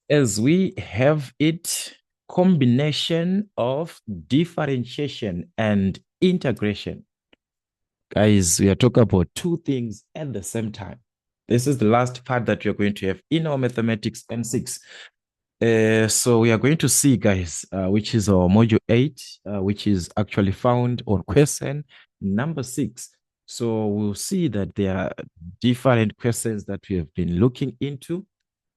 as we have it, combination of differentiation and integration. Guys, we are talking about two things at the same time. This is the last part that you're going to have in our mathematics N6. So we are going to see, guys, which is our module 8, which is actually found on question number 6. So we'll see that there are different questions that we have been looking into.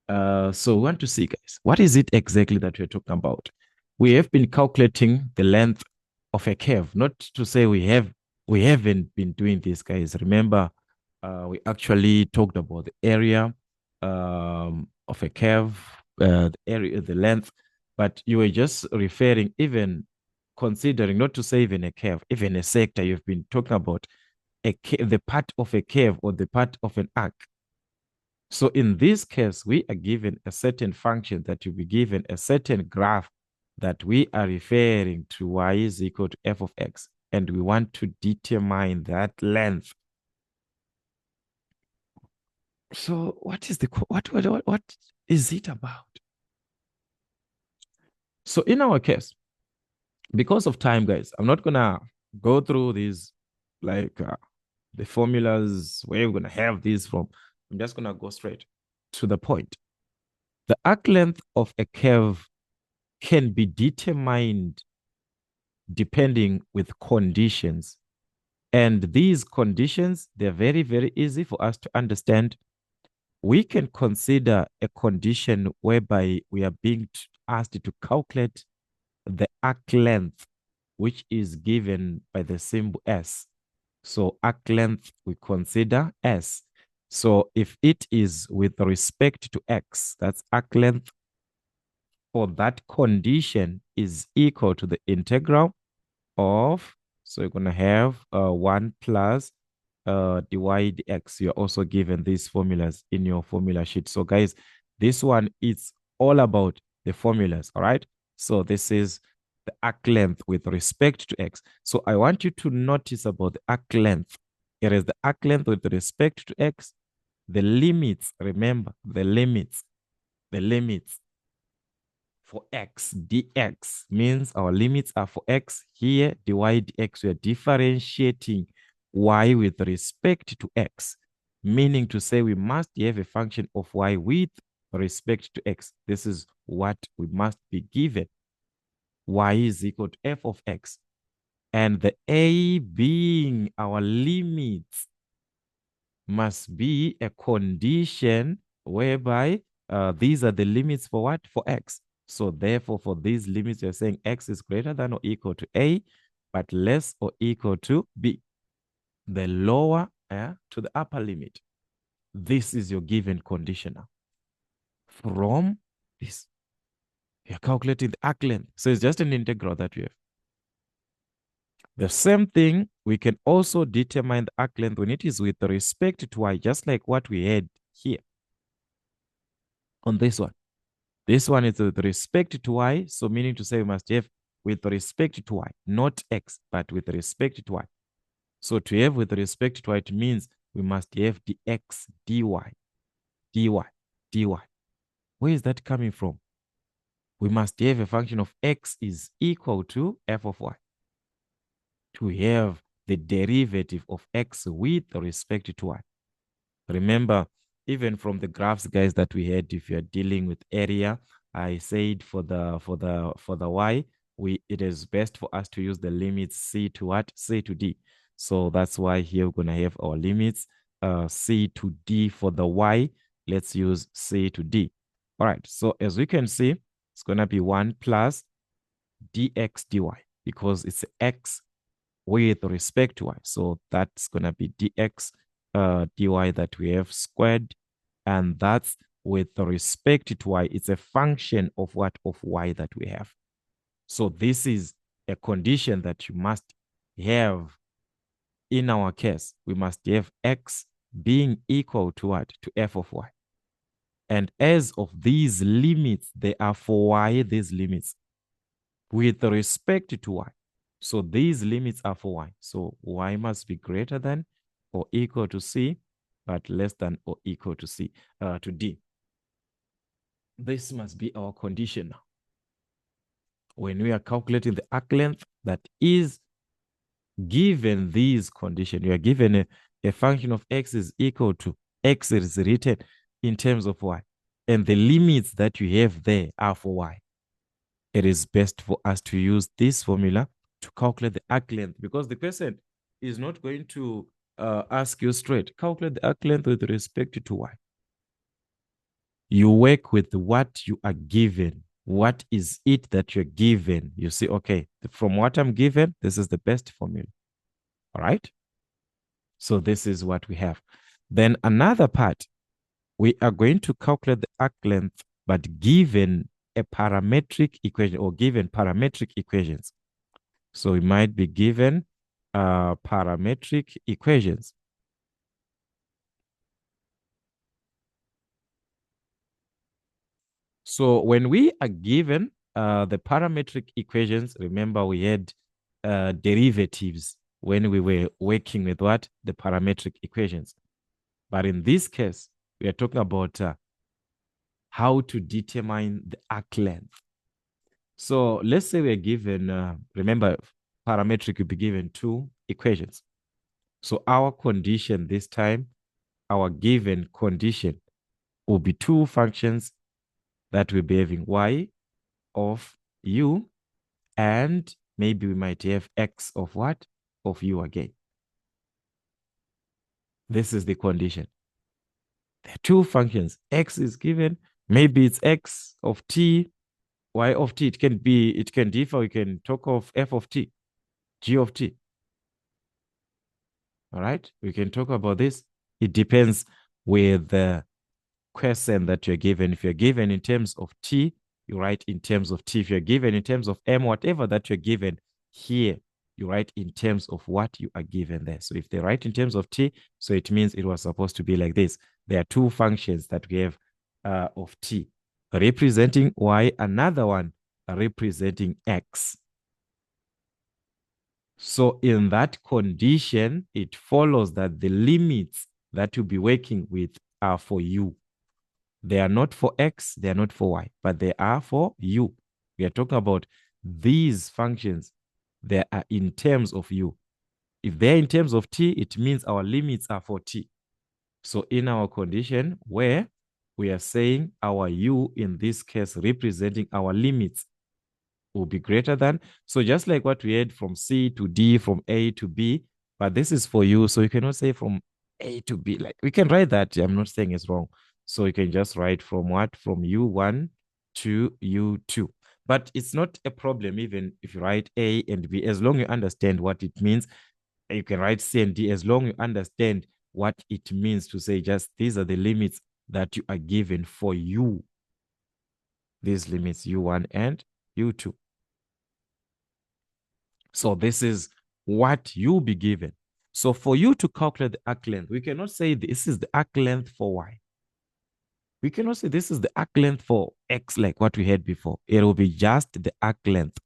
So we want to see, guys, what is it exactly that we're talking about? We have been calculating the length of a curve, not to say we haven't been doing this, guys. Remember, we actually talked about the area of a curve, the area, the length, but you were just referring, even considering, not to say even a curve, even a sector. You've been talking about the part of a curve or the part of an arc. So in this case, we are given a certain function that will be given a certain graph that we are referring to y is equal to f of x. And we want to determine that length. So what is what is it about? So in our case, because of time, guys, I'm not gonna go through these like the formulas where we're gonna have these from. I'm just gonna go straight to the point. The arc length of a curve can be determined depending with conditions. And these conditions, they're very, very easy for us to understand. We can consider a condition whereby we are being asked to calculate the arc length, which is given by the symbol S. So arc length, we consider S. So if it is with respect to X, that's arc length for that condition is equal to the integral of, so you're going to have 1 plus dy dx. You're also given these formulas in your formula sheet. So guys, this one is all about the formulas, all right? So this is the arc length with respect to x. So I want you to notice about the arc length. It is the arc length with respect to x. The limits, remember, the limits for x dx means our limits are for x. Here, dy dx, we are differentiating y with respect to x, meaning to say we must have a function of y with respect to x. This is what we must be given. Y is equal to f of x. And the a being our limits must be a condition whereby these are the limits for what? For x. So therefore, for these limits, you're saying x is greater than or equal to a, but less or equal to b. The lower to the upper limit. This is your given conditional. From this, you're calculating the arc length. So it's just an integral that we have. The same thing, we can also determine the arc length when it is with respect to y, just like what we had here on this one. This one is with respect to y, so meaning to say we must have with respect to y, not x, but with respect to y. So to have with respect to y, it means we must have dx, dy, dy. Where is that coming from? We must have a function of x is equal to f of y to have the derivative of x with respect to y. Remember, even from the graphs, guys, that we had, if you're dealing with area, I said for the y, it is best for us to use the limits c to what? C to d. So that's why here we're gonna have our limits c to d for the y. Let's use c to d. All right. So as we can see, it's gonna be 1 plus dx dy because it's x with respect to y. So that's gonna be dx dy that we have squared, and that's with respect to y. It's a function of what? Of y that we have. So this is a condition that you must have. In our case, we must have x being equal to what? To f of y. And as of these limits, they are for y, these limits, with respect to y. So these limits are for y. So y must be greater than or equal to c, but less than or equal to c, to d. This must be our condition now. When we are calculating the arc length that is given these conditions, you are given a function of x is equal to x is written in terms of y, and the limits that you have there are for y. It is best for us to use this formula to calculate the arc length, because the question is not going to ask you straight, calculate the arc length with respect to y. You work with what you are given. What is it that you're given? You see, okay, from what I'm given, this is the best formula. All right. So this is what we have. Then another part, we are going to calculate the arc length, but given a parametric equation or given parametric equations. So we might be given parametric equations. So when we are given the parametric equations, remember we had derivatives when we were working with what? The parametric equations. But in this case, we are talking about how to determine the arc length. So let's say we're given, remember, parametric will be given two equations. So our condition this time, our given condition will be two functions that will be having y of u, and maybe we might have x of what? Of u again. This is the condition. There are two functions. X is given. Maybe it's x of t, y of t. It can differ. We can talk of f of t, g of t. All right. We can talk about this. It depends with the question that you're given. If you're given in terms of t, you write in terms of t. If you're given in terms of m, whatever that you're given here, you write in terms of what you are given there. So if they write in terms of t, so it means it was supposed to be like this. There are two functions that we have of t, representing y, another one representing x. So in that condition, it follows that the limits that you'll be working with are for u. They are not for x, they are not for y, but they are for u. We are talking about these functions. They are in terms of u. If they're in terms of t, it means our limits are for t. So in our condition where we are saying our u, in this case, representing our limits, will be greater than. So just like what we had from C to D, from A to B, but this is for you. So you cannot say from A to B. Like we can write that. I'm not saying it's wrong. So you can just write from what? From U1 to U2. But it's not a problem even if you write A and B, as long as you understand what it means. You can write C and D as long as you understand what it means to say just these are the limits that you are given for you. These limits U1 and U2. So this is what you'll be given. So for you to calculate the arc length, we cannot say this is the arc length for y. We cannot say this is the arc length for x like what we had before. It will be just the arc length.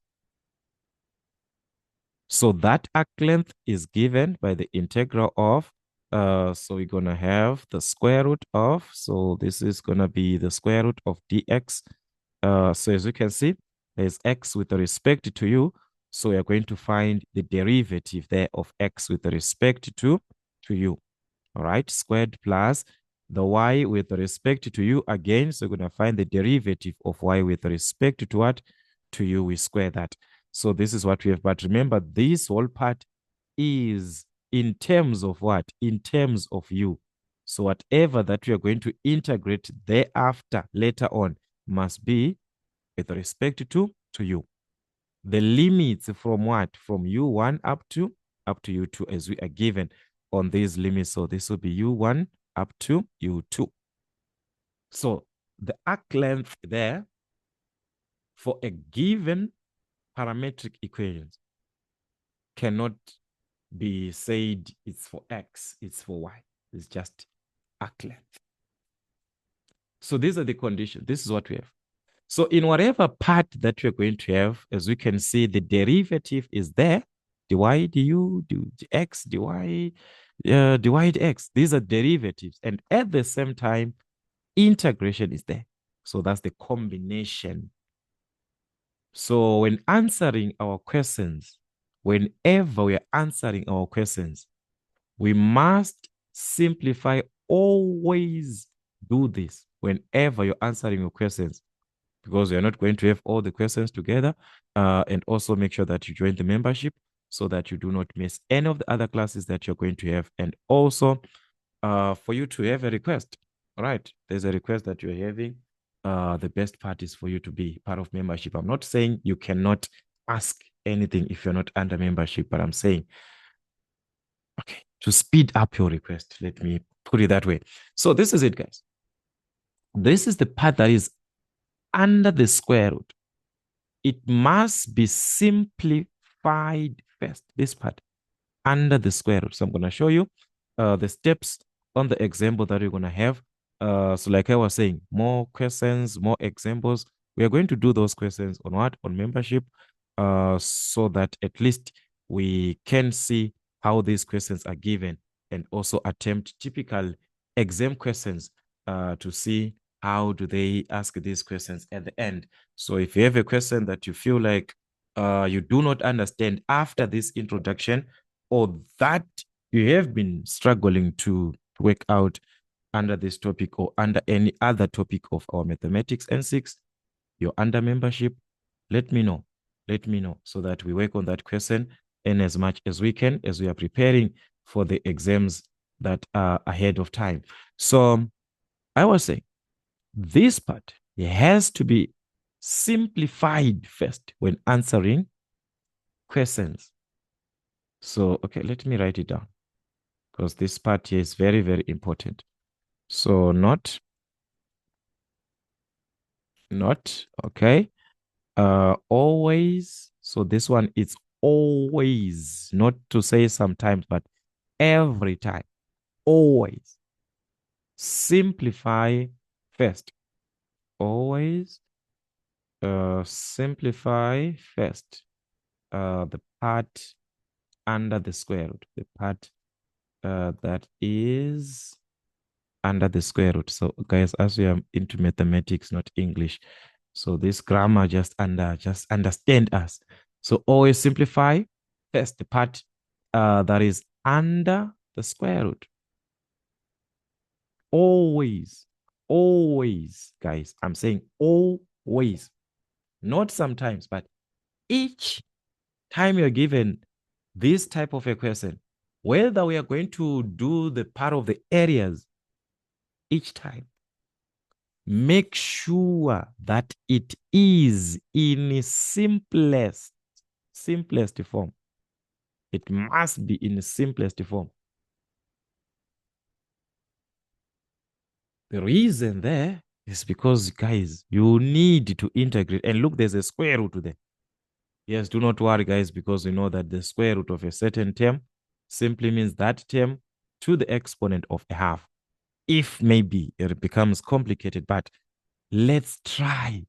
So that arc length is given by the integral of, so we're going to have the square root of, so this is going to be the square root of dx. So as you can see, there's x with respect to u. So we are going to find the derivative there of x with respect to u. All right, squared plus the y with respect to u again. So we're going to find the derivative of y with respect to what? To u. We square that. So this is what we have. But remember, this whole part is in terms of what? In terms of u. So whatever that we are going to integrate thereafter, later on, must be with respect to u. The limits from what? From u1 up to u2 as we are given on these limits. So this will be u1 up to u2. So the arc length there for a given parametric equations cannot be said it's for x, it's for y. It's just arc length. So these are the conditions. This is what we have. So in whatever part that you're going to have, as we can see, the derivative is there. dy, du, dx, dy, dy dx. These are derivatives. And at the same time, integration is there. So that's the combination. So when answering our questions, whenever we are answering our questions, we must simplify. Always do this whenever you're answering your questions, because you're not going to have all the questions together. And also make sure that you join the membership so that you do not miss any of the other classes that you're going to have. And also for you to have a request, all right, there's a request that you're having. The best part is for you to be part of membership. I'm not saying you cannot ask anything if you're not under membership, but I'm saying, okay, to speed up your request, let me put it that way. So this is it, guys. This is the part that is under the square root. It must be simplified first, this part, under the square root. So I'm going to show you the steps on the example that we're going to have. So like I was saying, more questions, more examples. We are going to do those questions on what? On membership, so that at least we can see how these questions are given, and also attempt typical exam questions to see how do they ask these questions at the end. So if you have a question that you feel like you do not understand after this introduction, or that you have been struggling to work out under this topic or under any other topic of our mathematics N6, you're under membership, let me know. Let me know so that we work on that question in as much as we can as we are preparing for the exams that are ahead of time. So I was saying, this part has to be simplified first when answering questions. So, okay, let me write it down, because this part here is very, very important. So not, okay. Always. So this one is always, not to say sometimes, but every time. Always. Simplify first. Always simplify first. The part under the square root. The part that is under the square root. So guys, as we are into mathematics, not English, so this grammar just understand us. So always simplify first the part that is under the square root. Always, always, guys, I'm saying always, not sometimes, but each time you're given this type of a question, whether we are going to do the part of the areas, each time, make sure that it is in simplest form. It must be in the simplest form. The reason there is because, guys, you need to integrate. And look, there's a square root there. Yes, do not worry, guys, because we know that the square root of a certain term simply means that term to the exponent of a half. If maybe it becomes complicated, but let's try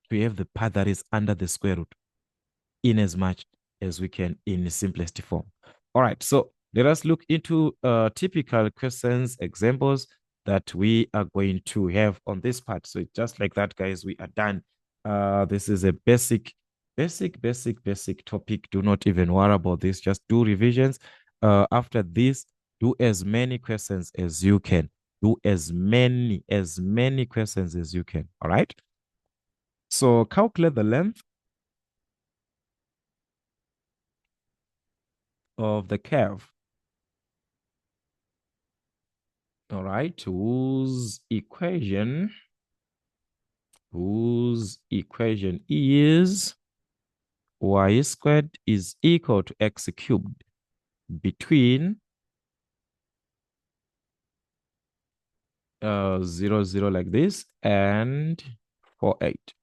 to have the part that is under the square root in as much as we can in the simplest form. All right, so let us look into typical questions, examples that we are going to have on this part. So just like that, guys, we are done. This is a basic topic. Do not even worry about this. Just do revisions. After this, do as many questions as you can. Do as many questions as you can. All right. So calculate the length of the curve. All right, whose equation is y squared is equal to x cubed between 0, 0 like this and 4, 8.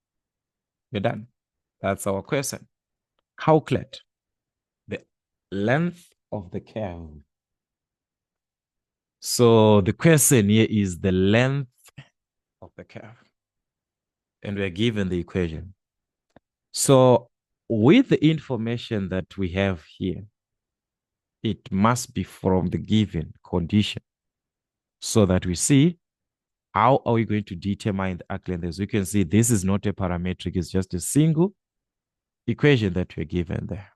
We're done. That's our question. Calculate the length of the curve. So the question here is the length of the curve. And we're given the equation. So with the information that we have here, it must be from the given condition, so that we see How are we going to determine the arc length? As you can see, this is not a parametric. It's just a single equation that we're given there.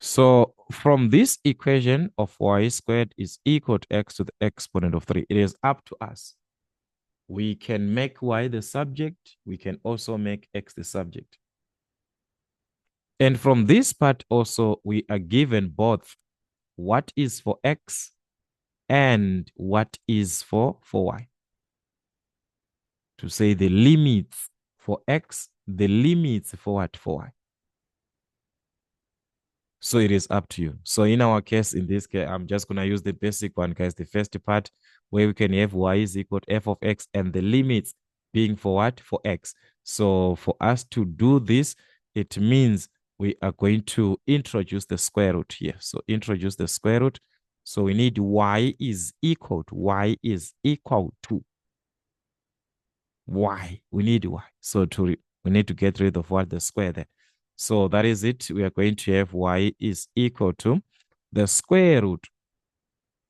So from this equation of y squared is equal to x to the exponent of 3, it is up to us. We can make y the subject. We can also make x the subject. And from this part also, we are given both what is for x and what is for y. To say the limits for x, the limits for what? For y. So it is up to you. So in our case, in this case, I'm just going to use the basic one, guys. The first part where we can have y is equal to f of x and the limits being for what? For x. So for us to do this, it means we are going to introduce the square root here. So introduce the square root. So we need y is equal to y. We need y. So we need to get rid of what? The square there. So that is it. We are going to have y is equal to the square root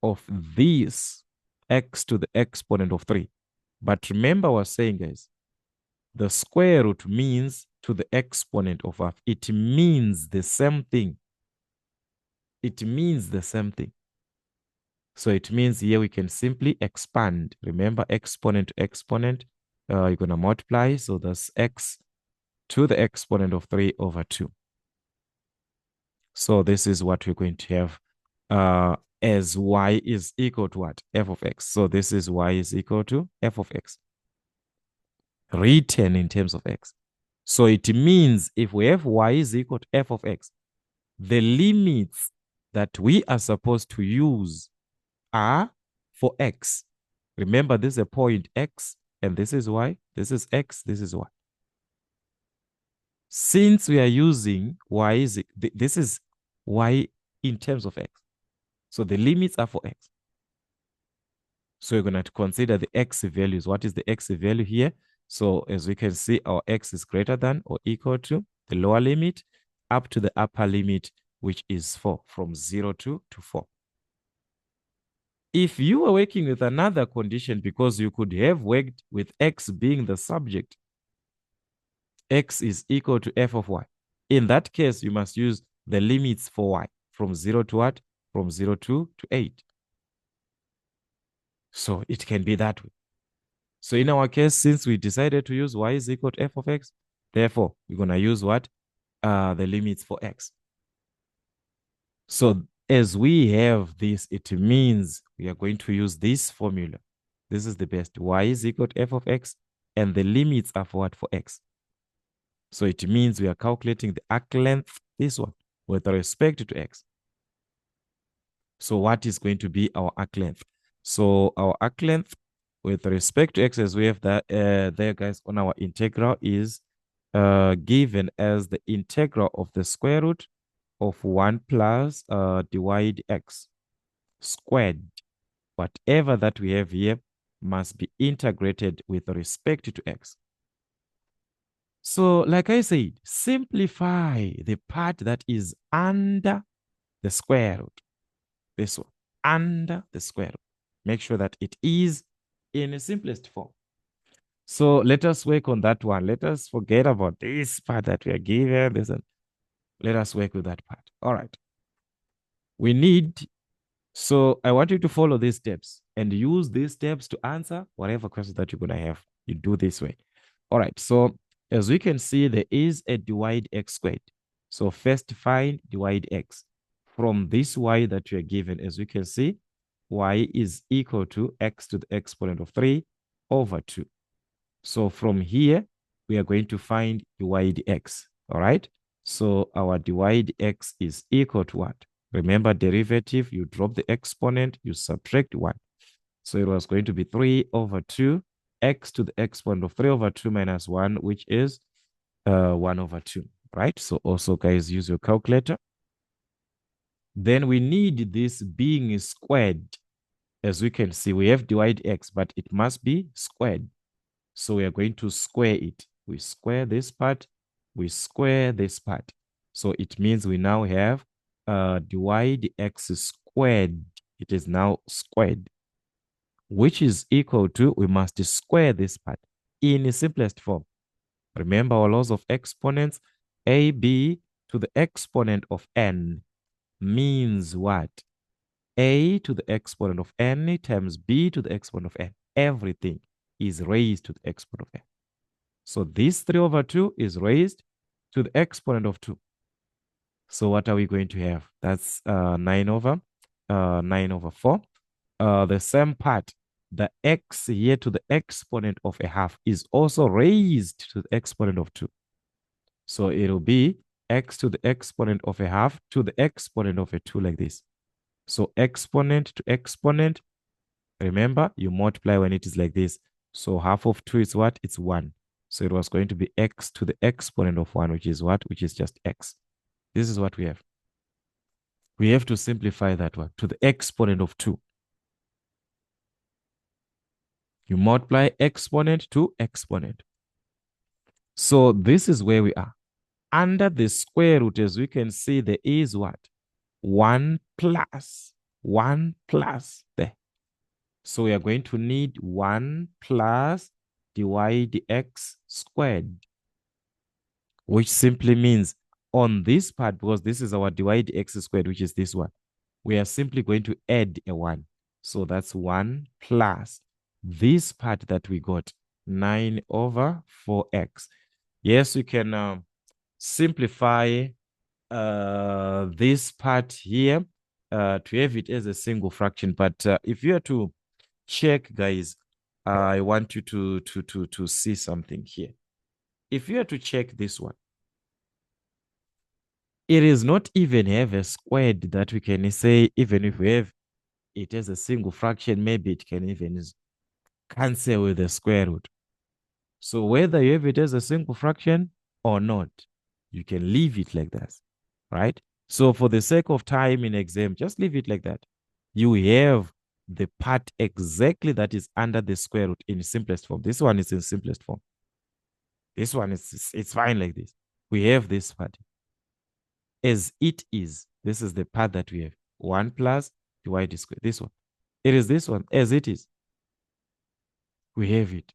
of this x to the exponent of 3. But remember I was saying, guys, the square root means to the exponent of half. It means the same thing. It means the same thing. So it means here we can simply expand. Remember, exponent to exponent, you're going to multiply. So that's x to the exponent of 3 over 2. So this is what we're going to have as y is equal to what? F of x. So this is y is equal to f of x, written in terms of x. So it means if we have y is equal to f of x, the limits that we are supposed to use are for x. Remember, this is a point x, and this is y. This is x, this is y. Since we are using y, this is y in terms of x. So the limits are for x. So we're going to consider the x values. What is the x value here? So as we can see, our x is greater than or equal to the lower limit up to the upper limit, which is 4, from 0 to 4. If you were working with another condition, because you could have worked with x being the subject, x is equal to f of y. In that case, you must use the limits for y from 0 to what? From 0 to 8. So it can be that way. So in our case, since we decided to use y is equal to f of x, therefore, we're going to use what? The limits for x. So as we have this, it means we are going to use this formula. This is the best. Y is equal to f of x, and the limits are for what? For x. So it means we are calculating the arc length, this one, with respect to x. So what is going to be our arc length? So our arc length with respect to x, as we have that there, guys, on our integral is given as the integral of the square root of 1 plus dy dx squared. Whatever that we have here must be integrated with respect to x. So like I said, simplify the part that is under the square root. This one, under the square root. Make sure that it is in the simplest form. So let us work on that one. Let us forget about this part that we are given. Listen, let us work with that part. All right. We need, so I want you to follow these steps and use these steps to answer whatever questions that you're going to have. You do this way. All right. So as we can see, there is a dy x squared. So first find dy x. From this y that you are given, as we can see, y is equal to x to the exponent of 3 over 2. So from here, we are going to find dy dx. All right. So our dy dx is equal to what? Remember, derivative, you drop the exponent, you subtract 1. So it was going to be 3 over 2, x to the exponent of 3 over 2 minus 1, which is 1 over 2, right? So also, guys, use your calculator. Then we need this being squared. As we can see, we have dy dx, but it must be squared. So we are going to square it. We square this part, we square this part. So it means we now have dy dx squared. It is now squared. which is equal to, we must square this part in the simplest form. Remember our laws of exponents. AB to the exponent of n means what? A to the exponent of n times b to the exponent of n. Everything is raised to the exponent of n. So this 3 over 2 is raised to the exponent of 2. So what are we going to have? That's 9 over 4. The same part, the x here to the exponent of a half is also raised to the exponent of 2. So it'll be x to the exponent of a half to the exponent of a 2 like this. So exponent to exponent, remember, you multiply when it is like this. So half of 2 is what? It's 1. So it was going to be x to the exponent of 1, which is what? Which is just x. This is what we have. We have to simplify that one to the exponent of 2. You multiply exponent to exponent. So this is where we are. Under the square root, as we can see, there is what? 1 plus there. So we are going to need 1 plus dy dx squared, which simply means on this part, because this is our dy dx squared, which is this one, we are simply going to add a 1. So that's 1 plus this part that we got, 9 over 4x. Yes, we can simplify this part here to have it as a single fraction. But if you are to check, guys, I want you to see something here. If you are to check this one, it is not even have a squared that we can say, even if we have it as a single fraction, maybe it can even cancel with the square root. So whether you have it as a single fraction or not, you can leave it like that, right? So for the sake of time in exam, just leave it like that. You have the part exactly that is under the square root in simplest form. This one is in simplest form. This one is, it's fine like this. We have this part as it is. This is the part that we have. 1 plus dy d squared. This one. It is this one as it is. We have it.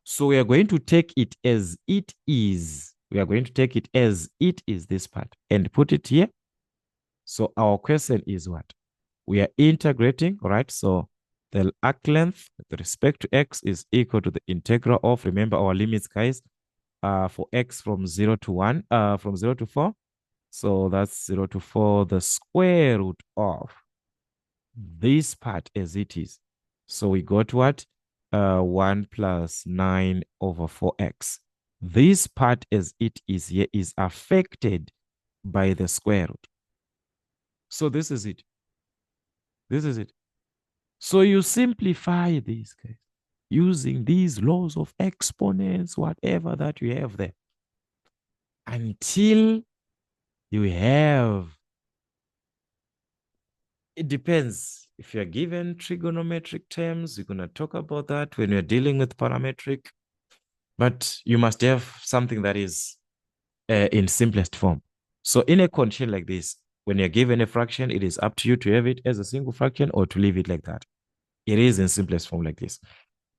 So we are going to take it as it is. We are going to take it as it is, this part, and put it here. So our question is what? We are integrating, right? So the arc length with respect to x is equal to the integral of, remember our limits, guys, for x from 0 to 1, from 0 to 4. So that's 0 to 4, the square root of this part as it is. So we got what? 1 plus 9 over 4x. This part as it is here is affected by the square root. So this is it. This is it. So you simplify this, guys, using these laws of exponents, whatever that you have there, until you have, it depends. If you're given trigonometric terms, you're going to talk about that when you're dealing with parametric. But you must have something that is in simplest form. So in a condition like this, when you're given a fraction, it is up to you to have it as a single fraction or to leave it like that. It is in simplest form like this.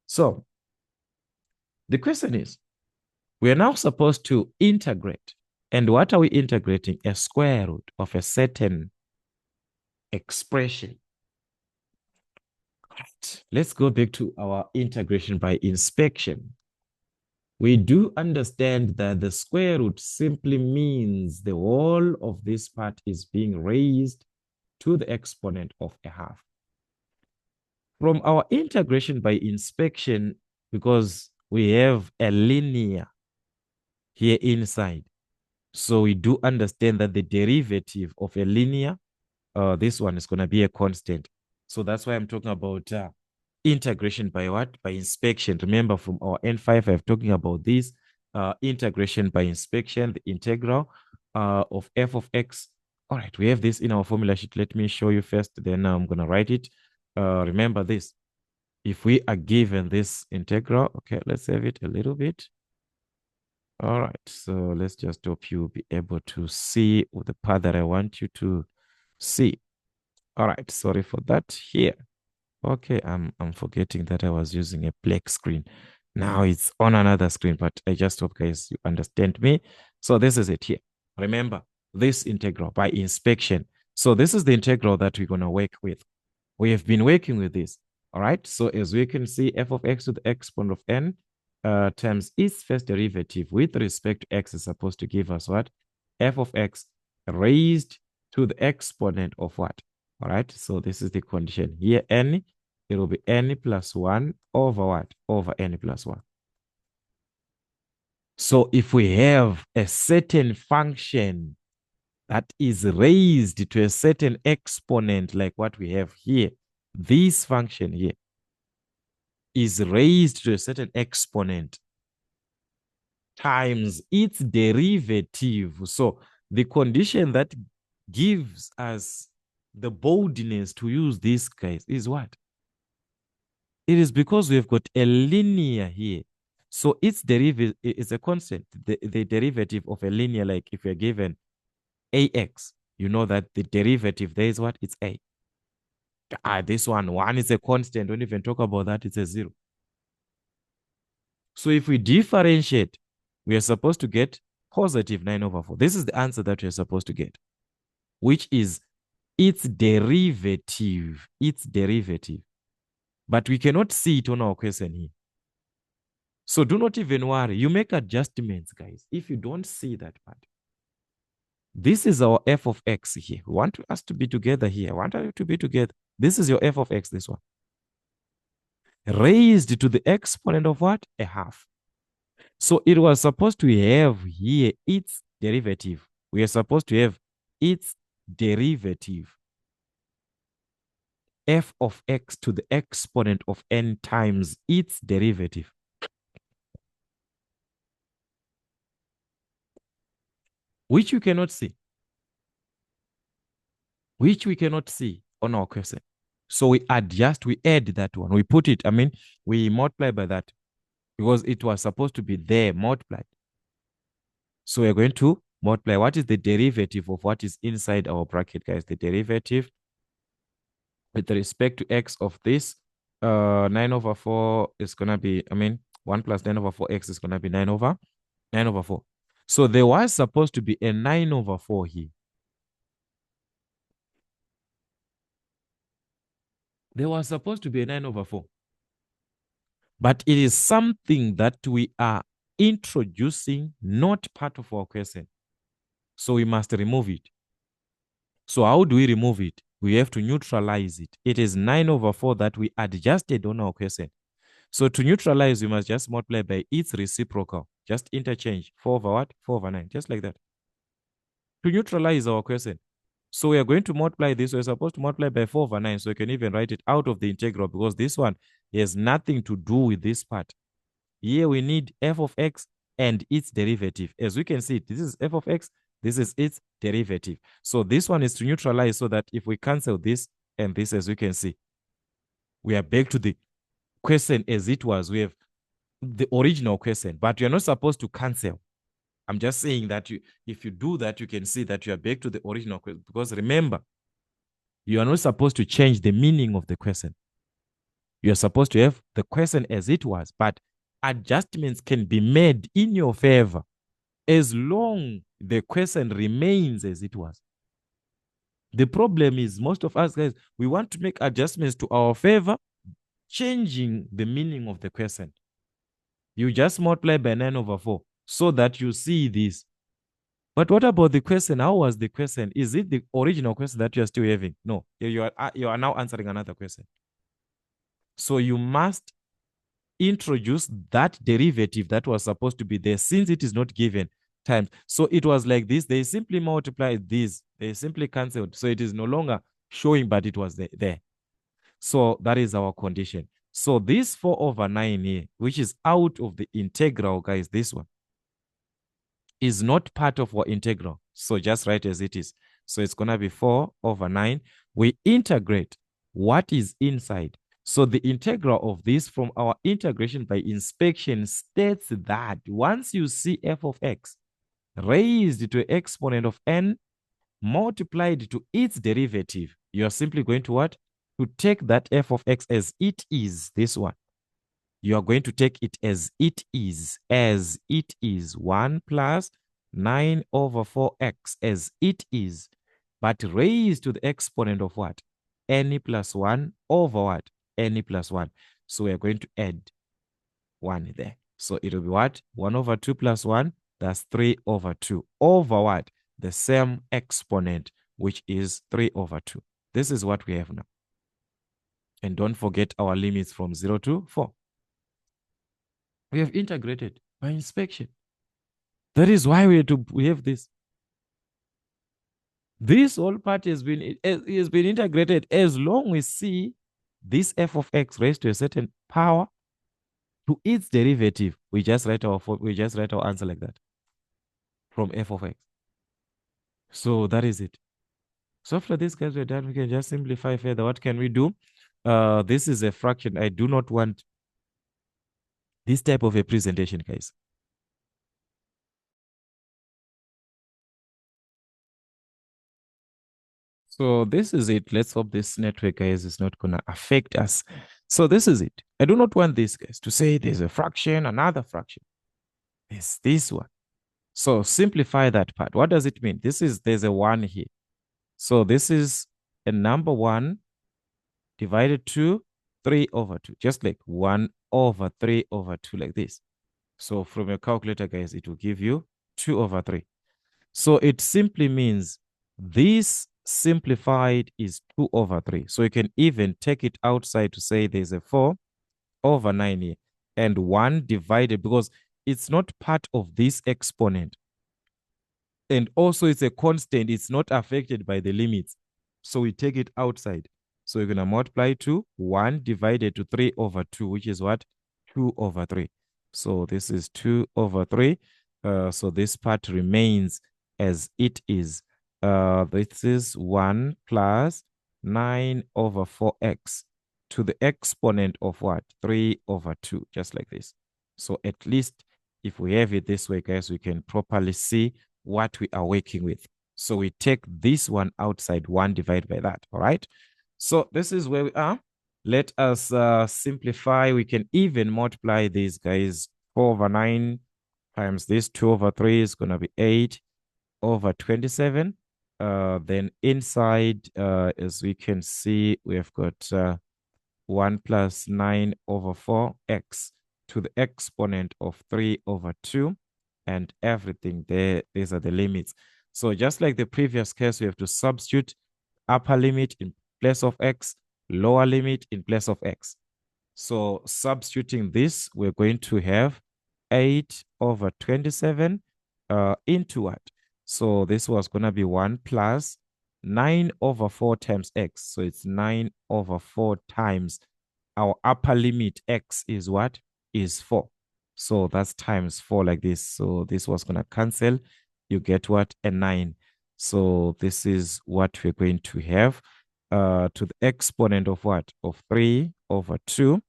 So the question is, we are now supposed to integrate. And what are we integrating? A square root of a certain expression. Right. Let's go back to our integration by inspection. We do understand that the square root simply means the whole of this part is being raised to the exponent of a half. From our integration by inspection, because we have a linear here inside, so we do understand that the derivative of a linear, this one is going to be a constant. So that's why I'm talking about integration by what? By inspection. Remember from our N5, I'm talking about this integration by inspection, the integral of f of x. All right, we have this in our formula sheet. Let me show you first, then I'm going to write it. Remember this. If we are given this integral, okay, let's save it a little bit. All right, so let's just hope you'll be able to see the part that I want you to see. All right, sorry for that here. Okay, I'm forgetting that I was using a black screen. Now it's on another screen, but I just hope guys you understand me. So this is it here. Remember this integral by inspection. So this is the integral that we're gonna work with. We have been working with this. All right. So as we can see, f of x to the exponent of n times its first derivative with respect to x is supposed to give us what? F of x raised to the exponent of what? All right. So this is the condition here. N, it will be n plus 1 over what? Over n plus 1. So if we have a certain function that is raised to a certain exponent like what we have here, this function here is raised to a certain exponent times its derivative. So the condition that gives us the boldness to use this, guys, is what? It is because we've got a linear here. So its derivative is a constant. The derivative of a linear, like if you're given ax, you know that the derivative there is what? It's a. This one is a constant. Don't even talk about that. It's a 0. So if we differentiate, we are supposed to get positive 9 over 4. This is the answer that we are supposed to get, which is its derivative. Its derivative. But we cannot see it on our question here. So do not even worry. You make adjustments, guys, if you don't see that part. This is our f of x here. We want us to be together here. I want you to be together. This is your f of x, this one. Raised to the exponent of what? A half. So it was supposed to have here its derivative. We are supposed to have its derivative. F of x to the exponent of n times its derivative. Which you cannot see. Which we cannot see on our question. So we adjust, we add that one. We put it, we multiply by that because it was supposed to be there multiplied. So we're going to multiply. What is the derivative of what is inside our bracket, guys? The derivative with respect to x of this 9 over 4 is going to be, 1 plus 9 over 4x is going to be 9 over 4. So there was supposed to be a 9 over 4 here. There was supposed to be a 9 over 4. But it is something that we are introducing, not part of our question. So we must remove it. So how do we remove it? We have to neutralize it. It is 9 over 4 that we adjusted on our question. So to neutralize, we must just multiply by its reciprocal. Just interchange 4 over what? 4 over 9. Just like that. To neutralize our question. So we are going to multiply this. We're supposed to multiply by 4 over 9. So you can even write it out of the integral because this one has nothing to do with this part. Here we need f of x and its derivative. As we can see, this is f of x. This is its derivative. So this one is to neutralize so that if we cancel this and this, as we can see, we are back to the question as it was. We have the original question, but you're not supposed to cancel. I'm just saying that if you do that, you can see that you are back to the original question. Because remember, you are not supposed to change the meaning of the question. You are supposed to have the question as it was, but adjustments can be made in your favor as long the question remains as it was. The problem is most of us guys, we want to make adjustments to our favor, changing the meaning of the question. You just multiply by 9 over 4 so that you see this. But what about the question? How was the question? Is it the original question that you are still having? No, you are now answering another question. So you must introduce that derivative that was supposed to be there since it is not given times. So it was like this. They simply multiplied this. They simply canceled. So it is no longer showing, but it was there. So that is our condition. So this 4 over 9 here, which is out of the integral, guys, this one is not part of our integral. So just write as it is. So it's going to be 4 over 9. We integrate what is inside. So the integral of this from our integration by inspection states that once you see f of x raised to an exponent of n multiplied to its derivative, you are simply going to what? to take that f of x as it is, this one, you are going to take it as it is, 1 plus 9 over 4x as it is, but raised to the exponent of what? N plus 1 over what? N plus 1. So we are going to add 1 there. So it will be what? 1 over 2 plus 1, that's 3 over 2 over what? The same exponent, which is 3 over 2. This is what we have now. And don't forget our limits from 0 to 4. We have integrated by inspection. That is why we have this. This whole part has been integrated as long as we see this f of x raised to a certain power to its derivative. We just write our answer like that from f of x. So that is it. So after this, guys, we're done. We can just simplify further. What can we do? This is a fraction. I do not want this type of a presentation, guys. So this is it. Let's hope this network, guys, is not going to affect us. So this is it. I do not want this, guys, to say there's a fraction, another fraction. There's this one. So simplify that part. What does it mean? There's a 1 here. So this is a number 1 divided to 3 over 2. Just like 1 over 3 over 2 like this. So from your calculator, guys, it will give you 2 over 3. So it simply means this simplified is 2 over 3. So you can even take it outside to say there's a 4 over 9 here. And 1 divided, because it's not part of this exponent. And also it's a constant. It's not affected by the limits. So we take it outside. So you're going to multiply to 1 divided to 3 over 2, which is what? 2 over 3. So this is 2 over 3. So this part remains as it is. This is 1 plus 9 over 4x to the exponent of what? 3 over 2, just like this. So at least if we have it this way, guys, we can properly see what we are working with. So we take this one outside, 1 divided by that, all right? So this is where we are. Let us simplify. We can even multiply these, guys. 4 over 9 times this 2 over 3 is going to be 8 over 27. Then inside, as we can see, we have got 1 plus 9 over 4x to the exponent of 3 over 2 and everything there. These are the limits. So just like the previous case, we have to substitute upper limit in place of x, lower limit in place of x. So substituting this, we're going to have 8 over 27 into what? So this was going to be 1 plus 9 over 4 times x. So it's 9 over 4 times our upper limit x is what? Is 4. So that's times 4 like this. So this was going to cancel. You get what? A 9. So this is what we're going to have to the exponent of what? Of 3 over 2.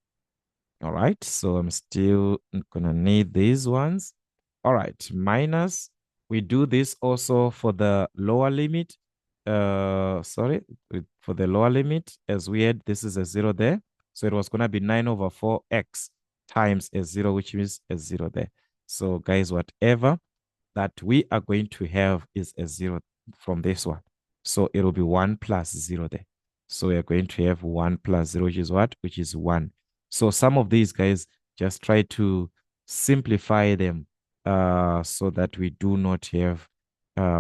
All right. So I'm still going to need these ones. All right. Minus. We do this also for the lower limit. For the lower limit, as we had, this is a 0 there. So it was going to be 9 over 4x times a 0, which means a 0 there. So guys, whatever that we are going to have is a 0 from this one. So it will be 1 plus 0 there. So we are going to have 1 plus 0, which is what? Which is 1. So some of these, guys, just try to simplify them so that we do not have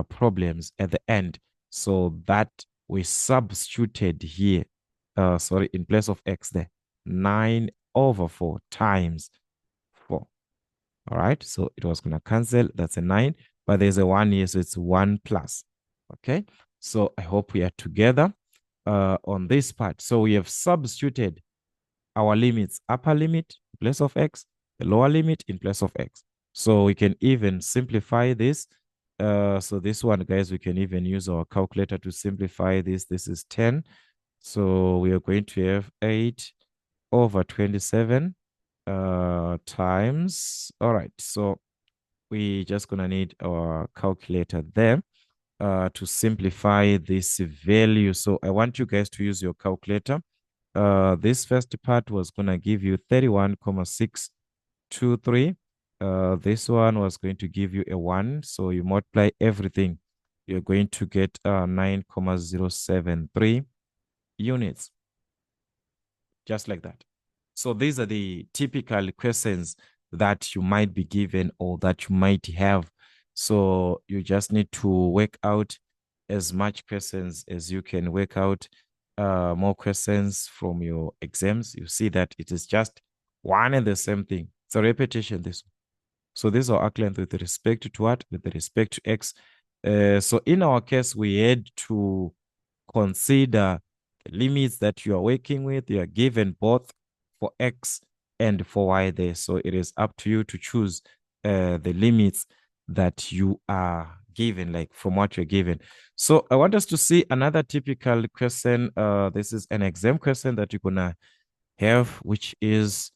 problems at the end. So that we substituted here, in place of x there, 9 over 4 times 4. All right, so it was going to cancel. That's a 9, but there's a 1 here, so it's 1 plus. Okay, so I hope we are together on this part. So we have substituted our limits, upper limit in place of x, the lower limit in place of x. So we can even simplify this. So this one, guys, we can even use our calculator to simplify this. This is 10. So we are going to have 8 over 27 times. All right. So we just going to need our calculator there to simplify this value. So I want you guys to use your calculator This first part was going to give you 31,623. This one was going to give you a 1. So you multiply everything. You're going to get 9,073 units. Just like that. So these are the typical questions that you might be given or that you might have. So you just need to work out as much questions as you can work out more questions from your exams. You see that it is just one and the same thing. It's a repetition, this one. So this is our arc length with respect to what? With respect to x. So in our case, we had to consider the limits that you are working with. You are given both for x and for y there. So it is up to you to choose the limits that you are given, like from what you're given. So I want us to see another typical question. This is an exam question that you're going to have, which is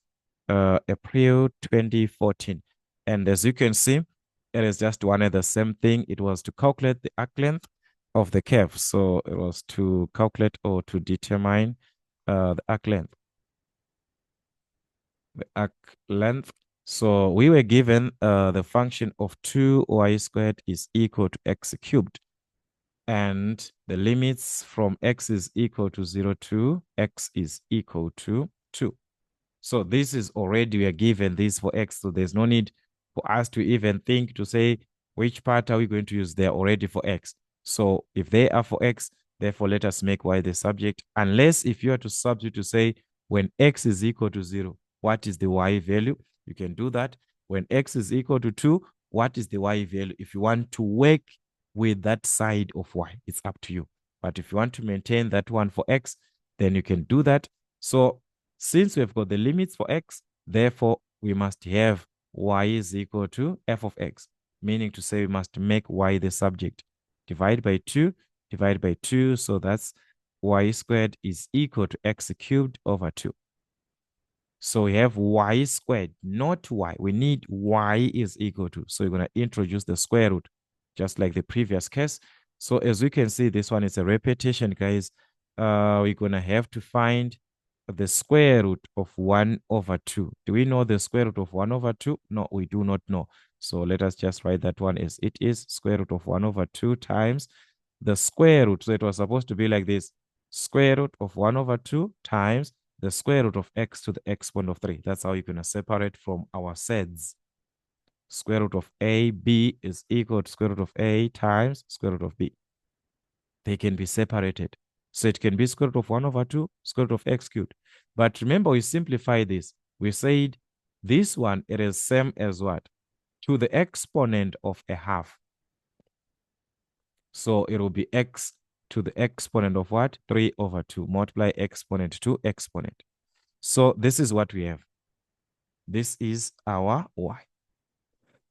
April 2014. And as you can see, it is just one and the same thing. It was to calculate the arc length of the curve. So it was to calculate or to determine the arc length. The arc length. So we were given the function of 2y squared is equal to x cubed. And the limits from x is equal to 0 to x is equal to 2. So this is already, we are given this for x. So there's no need for us to even think to say, which part are we going to use? They're already for x. So if they are for x, therefore let us make y the subject. Unless if you are to substitute to say, when x is equal to 0, what is the y value? You can do that. When x is equal to 2, what is the y value? If you want to work with that side of y, it's up to you. But if you want to maintain that one for x, then you can do that. So since we've got the limits for x, therefore we must have y is equal to f of x, meaning to say we must make y the subject. Divide by 2, divide by 2, so that's y squared is equal to x cubed over 2. So we have y squared, not y. We need y is equal to. So we're going to introduce the square root, just like the previous case. So as we can see, this one is a repetition, guys. We're going to have to find the square root of 1 over 2. Do we know the square root of 1 over 2? No, we do not know. So let us just write that one as it is. Square root of 1 over 2 times the square root. So it was supposed to be like this. Square root of 1 over 2 times the square root of x to the exponent of 3. That's how you're going to separate from our sets. Square root of ab is equal to square root of a times square root of b. They can be separated. So it can be square root of 1 over 2, square root of x cubed. But remember, we simplify this. We said this one, it is same as what? To the exponent of a half. So it will be x to the exponent of what? 3 over 2. Multiply exponent to exponent. So this is what we have. This is our y.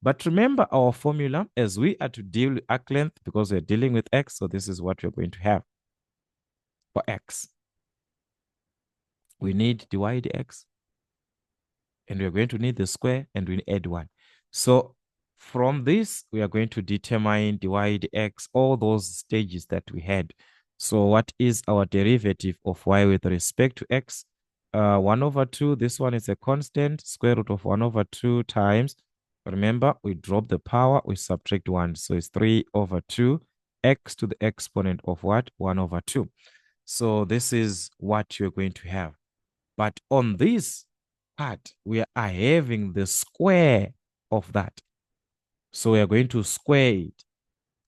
But remember our formula, as we are to deal with arc length, because we're dealing with x, so this is what we're going to have for x. We need dy dx, and we're going to need the square, and we add 1. So from this, we are going to determine dy dx, all those stages that we had. So what is our derivative of y with respect to x? 1 over 2, this one is a constant, square root of 1 over 2 times, remember, we drop the power, we subtract 1. So it's 3 over 2, x to the exponent of what? 1 over 2. So this is what you're going to have. But on this part, we are having the square of that. So we are going to square it.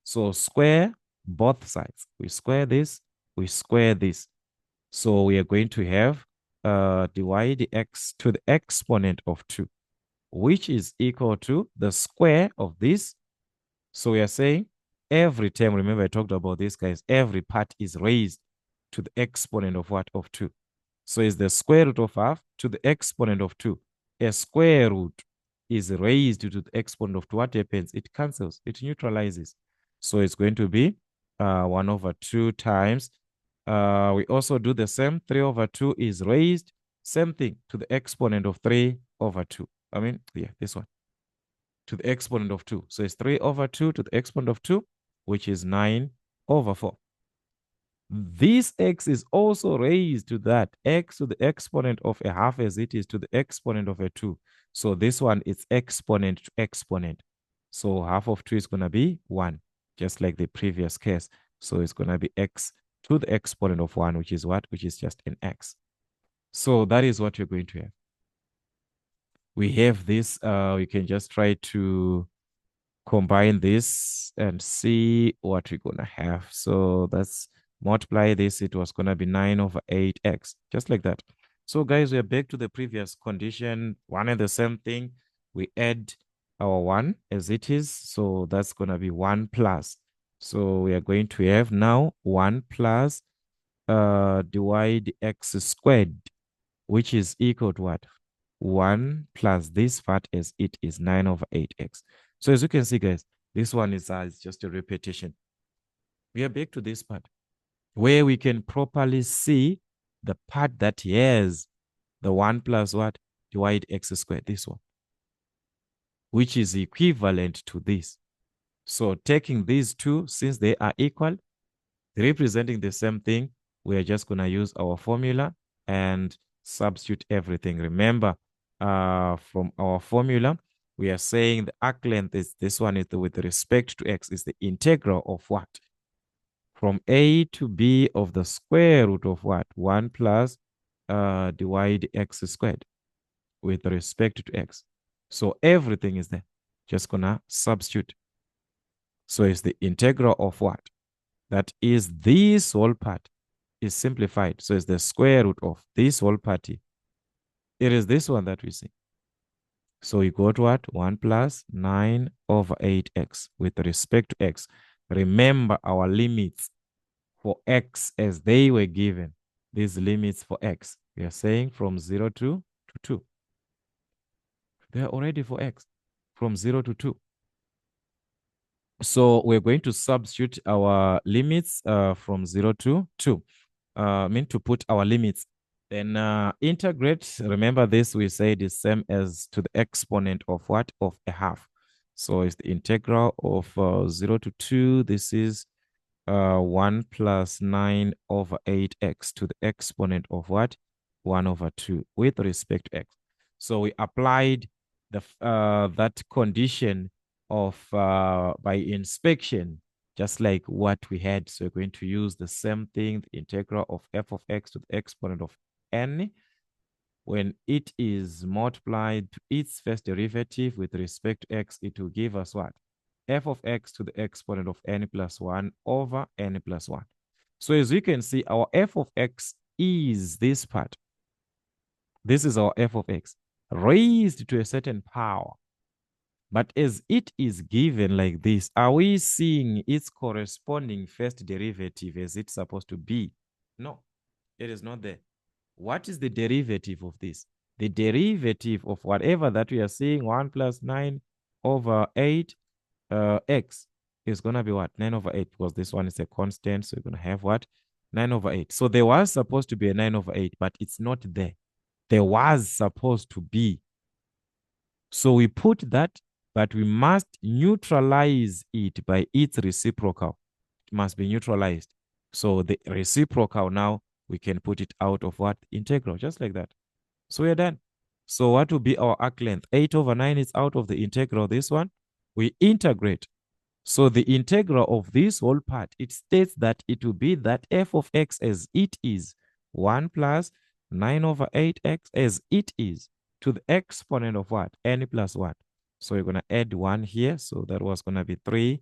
So square both sides. We square this, we square this. So we are going to have dy dx to the exponent of 2, which is equal to the square of this. So we are saying every term, remember I talked about this, guys, every part is raised to the exponent of what? Of 2. So it's the square root of half to the exponent of 2. A square root is raised to the exponent of 2. What happens? It cancels. It neutralizes. So it's going to be 1 over 2 times. We also do the same. 3 over 2 is raised. Same thing to the exponent of 3 over 2. I mean, yeah, this one. To the exponent of 2. So it's 3 over 2 to the exponent of 2, which is 9 over 4. This x is also raised to that x to the exponent of a half as it is to the exponent of a 2. So this one is exponent to exponent. So half of 2 is going to be 1, just like the previous case. So it's going to be x to the exponent of 1, which is what? Which is just an x. So that is what you're going to have. We have this. We can just try to combine this and see what we're going to have. So that's multiply this. It was going to be 9 over 8x, just like that. So guys, we are back to the previous condition. One and the same thing. We add our 1 as it is. So that's going to be 1 plus. So we are going to have now 1 plus divide x squared, which is equal to what? 1 plus this part as it is 9 over 8x. So as you can see, guys, this one is just a repetition. We are back to this part where we can properly see the part that has the 1 plus what? Divide x squared, this one, which is equivalent to this. So taking these two, since they are equal, representing the same thing, we are just going to use our formula and substitute everything. Remember, from our formula, we are saying the arc length is this one is with respect to x is the integral of what? From a to b of the square root of what? 1 plus divide x squared with respect to x. So everything is there. Just going to substitute. So it's the integral of what? That is this whole part is simplified. So it's the square root of this whole party. It is this one that we see. So you got what? 1 plus 9 over 8x with respect to x. Remember our limits for x as they were given. These limits for x. We are saying from 0 to 2. They are already for x from 0 to 2. So we're going to substitute our limits from 0 to 2. Mean to put our limits. Then integrate. Remember this, we said is same as to the exponent of what? Of a half. So it's the integral of 0 to 2. This is 1 plus 9 over 8x to the exponent of what? 1 over 2 with respect to x. So we applied the that condition of by inspection, just like what we had. So we're going to use the same thing, the integral of f of x to the exponent of n. When it is multiplied to its first derivative with respect to x, it will give us what? F of x to the exponent of n plus 1 over n plus 1. So as you can see, our f of x is this part. This is our f of x raised to a certain power. But as it is given like this, are we seeing its corresponding first derivative as it's supposed to be? No, it is not there. What is the derivative of this? The derivative of whatever that we are seeing, 1 plus 9 over 8 x is going to be what? 9 over 8, because this one is a constant. So you're going to have what? 9 over 8. So there was supposed to be a 9 over 8, but it's not there. There was supposed to be. So we put that, but we must neutralize it by its reciprocal. It must be neutralized. So the reciprocal now, we can put it out of what? Integral, just like that. So we're done. So what will be our arc length? 8 over 9 is out of the integral, this one. We integrate. So the integral of this whole part, it states that it will be that f of x as it is 1 plus 9 over 8x as it is to the exponent of what? N plus 1. So we're going to add 1 here. So that was going to be 3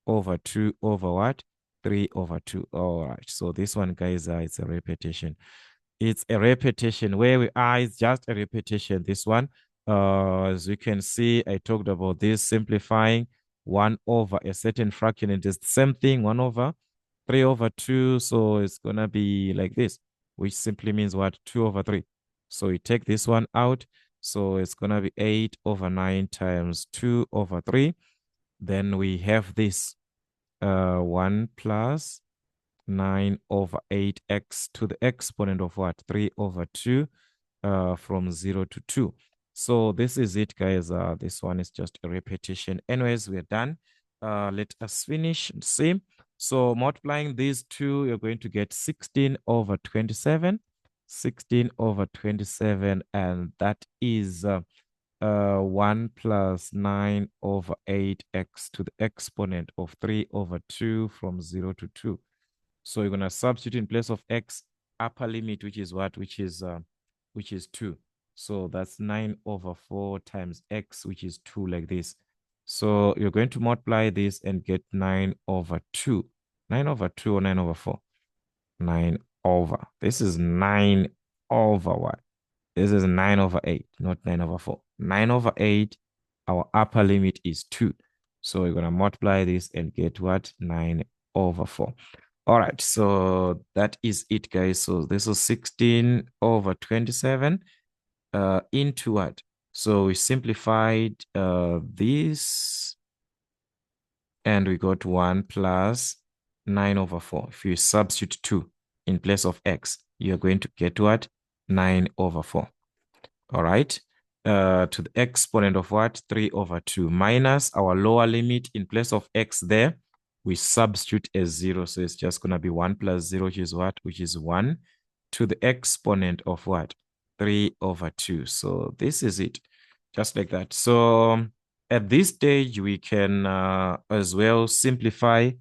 over 2 over what? 3 over 2. All right. So this one, guys, it's a repetition. It's a repetition. Where we are, it's just a repetition. This one, as you can see, I talked about this simplifying 1 over a certain fraction. It is the same thing, 1 over 3 over 2. So it's going to be like this, which simply means what? 2 over 3. So we take this one out. So it's going to be 8 over 9 times 2 over 3. Then we have this 1 plus 9 over 8x to the exponent of what? 3 over 2 from 0 to 2. So this is it, guys. This one is just a repetition. Anyways, we're done. Let us finish and see. So multiplying these two, you're going to get 16 over 27, 16 over 27, and that is 1 plus 9 over 8x to the exponent of 3 over 2 from 0 to 2. So you're going to substitute in place of x upper limit, which is what? Which is 2. So that's 9 over 4 times x, which is 2, like this. So you're going to multiply this and get 9 over 2. 9 over 2 or 9 over 4? 9 over. This is 9 over what? This is 9 over 8, not 9 over 4. 9 over 8, our upper limit is 2. So we're going to multiply this and get what? 9 over 4. All right, so that is it, guys. So this is 16 over 27 into what? So we simplified this, and we got 1 plus 9 over 4. If you substitute 2 in place of x, you're going to get what? 9 over 4. All right. To the exponent of what? 3 over 2 minus our lower limit in place of x there. We substitute as 0. So it's just going to be 1 plus 0, which is what? Which is 1 to the exponent of what? 3 over 2. So this is it. Just like that. So at this stage, we can as well simplify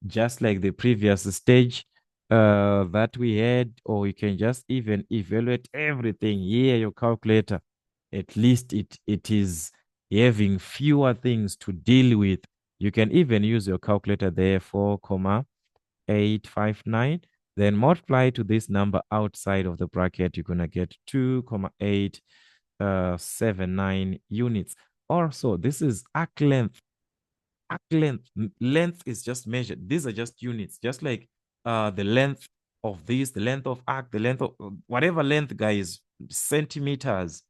just like the previous stage that we had, or you can just even evaluate everything here, your calculator. At least it is having fewer things to deal with. You can even use your calculator there, 4,859. Then multiply to this number outside of the bracket. You're going to get 2,879 units. Also, this is arc length. Arc length. Length is just measured. These are just units, just like the length of this, the length of arc, the length of whatever length, guys, centimeters,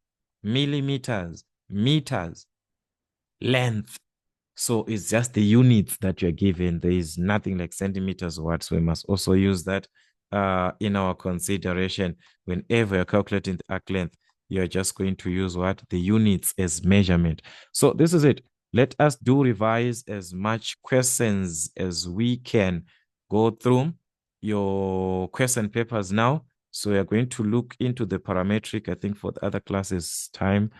millimeters, meters, length. So it's just the units that you're given. There is nothing like centimeters or what. So we must also use that in our consideration. Whenever you're calculating the arc length, you're just going to use what? The units as measurement. So this is it. Let us do revise as much questions as we can. Go through your question papers now. So we are going to look into the parametric, I think, for the other classes time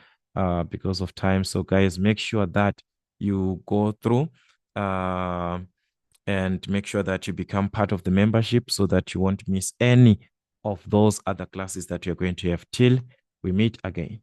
because of time. So guys, make sure that you go through and make sure that you become part of the membership so that you won't miss any of those other classes that you're going to have till we meet again.